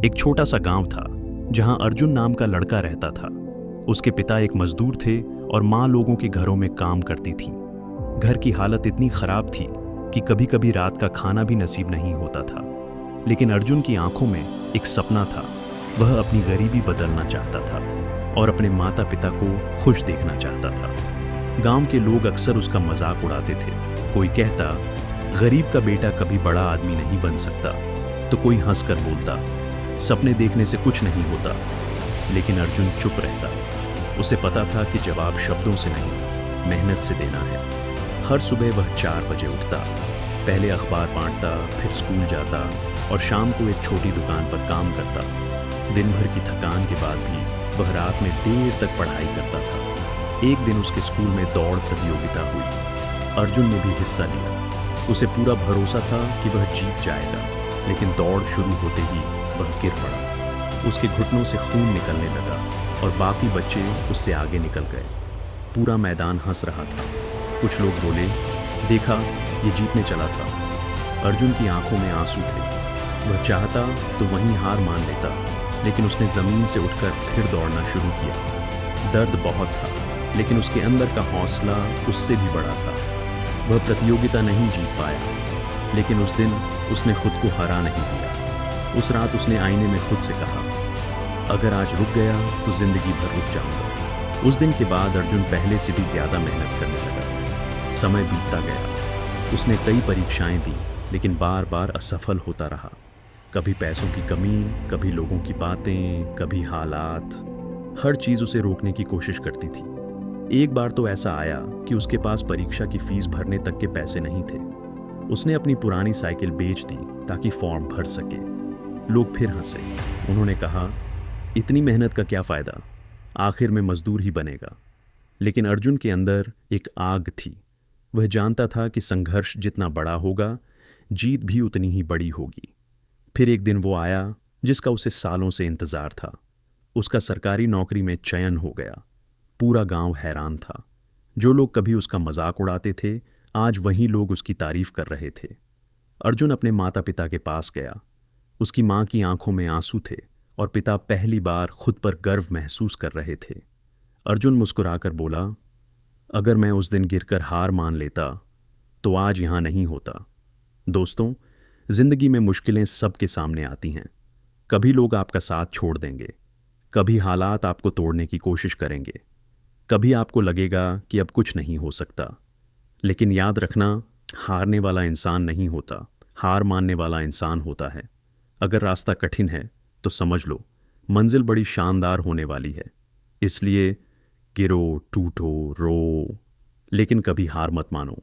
एक छोटा सा गांव था जहां अर्जुन नाम का लड़का रहता था। उसके पिता एक मजदूर थे और माँ लोगों के घरों में काम करती थी। घर की हालत इतनी खराब थी कि कभी कभी रात का खाना भी नसीब नहीं होता था। लेकिन अर्जुन की आंखों में एक सपना था। वह अपनी गरीबी बदलना चाहता था और अपने माता पिता को खुश देखना चाहता था। गांव के लोग अक्सर उसका मजाक उड़ाते थे। कोई कहता, गरीब का बेटा कभी बड़ा आदमी नहीं बन सकता, तो कोई हंसकर बोलता, सपने देखने से कुछ नहीं होता। लेकिन अर्जुन चुप रहता। उसे पता था कि जवाब शब्दों से नहीं, मेहनत से देना है। हर सुबह वह 4 बजे उठता, पहले अखबार बांटता, फिर स्कूल जाता और शाम को एक छोटी दुकान पर काम करता। दिन भर की थकान के बाद भी वह रात में देर तक पढ़ाई करता था। एक दिन उसके स्कूल में दौड़ प्रतियोगिता हुई। अर्जुन ने भी हिस्सा लिया। उसे पूरा भरोसा था कि वह जीत जाएगा, लेकिन दौड़ शुरू होते ही वह गिर पड़ा। उसके घुटनों से खून निकलने लगा और बाकी बच्चे उससे आगे निकल गए। पूरा मैदान हंस रहा था। कुछ लोग बोले, देखा, ये जीतने चला था। अर्जुन की आंखों में आंसू थे। वह चाहता तो वहीं हार मान लेता, लेकिन उसने ज़मीन से उठकर फिर दौड़ना शुरू किया। दर्द बहुत था, लेकिन उसके अंदर का हौसला उससे भी बड़ा था। वह प्रतियोगिता नहीं जीत पाया, लेकिन उस दिन उसने खुद को हरा नहीं दिया। उस रात उसने आईने में खुद से कहा, अगर आज रुक गया तो जिंदगी भर रुक जाऊंगा। उस दिन के बाद अर्जुन पहले से भी ज्यादा मेहनत करने लगा। समय बीतता गया। उसने कई परीक्षाएं दी, लेकिन बार बार असफल होता रहा। कभी पैसों की कमी, कभी लोगों की बातें, कभी हालात, हर चीज उसे रोकने की कोशिश करती थी। एक बार तो ऐसा आया कि उसके पास परीक्षा की फीस भरने तक के पैसे नहीं थे। उसने अपनी पुरानी साइकिल बेच दी ताकि फॉर्म भर सके। लोग फिर हंसे। उन्होंने कहा, इतनी मेहनत का क्या फ़ायदा, आखिर में मजदूर ही बनेगा। लेकिन अर्जुन के अंदर एक आग थी। वह जानता था कि संघर्ष जितना बड़ा होगा, जीत भी उतनी ही बड़ी होगी। फिर एक दिन वो आया जिसका उसे सालों से इंतज़ार था। उसका सरकारी नौकरी में चयन हो गया। पूरा गांव हैरान था। जो लोग कभी उसका मजाक उड़ाते थे, आज वही लोग उसकी तारीफ कर रहे थे। अर्जुन अपने माता पिता के पास गया। उसकी माँ की आंखों में आंसू थे और पिता पहली बार खुद पर गर्व महसूस कर रहे थे। अर्जुन मुस्कुराकर बोला, अगर मैं उस दिन गिरकर हार मान लेता तो आज यहाँ नहीं होता। दोस्तों, जिंदगी में मुश्किलें सबके सामने आती हैं। कभी लोग आपका साथ छोड़ देंगे, कभी हालात आपको तोड़ने की कोशिश करेंगे, कभी आपको लगेगा कि अब कुछ नहीं हो सकता। लेकिन याद रखना, हारने वाला इंसान नहीं होता, हार मानने वाला इंसान होता है। अगर रास्ता कठिन है तो समझ लो, मंजिल बड़ी शानदार होने वाली है। इसलिए गिरो, टूटो, रो, लेकिन कभी हार मत मानो।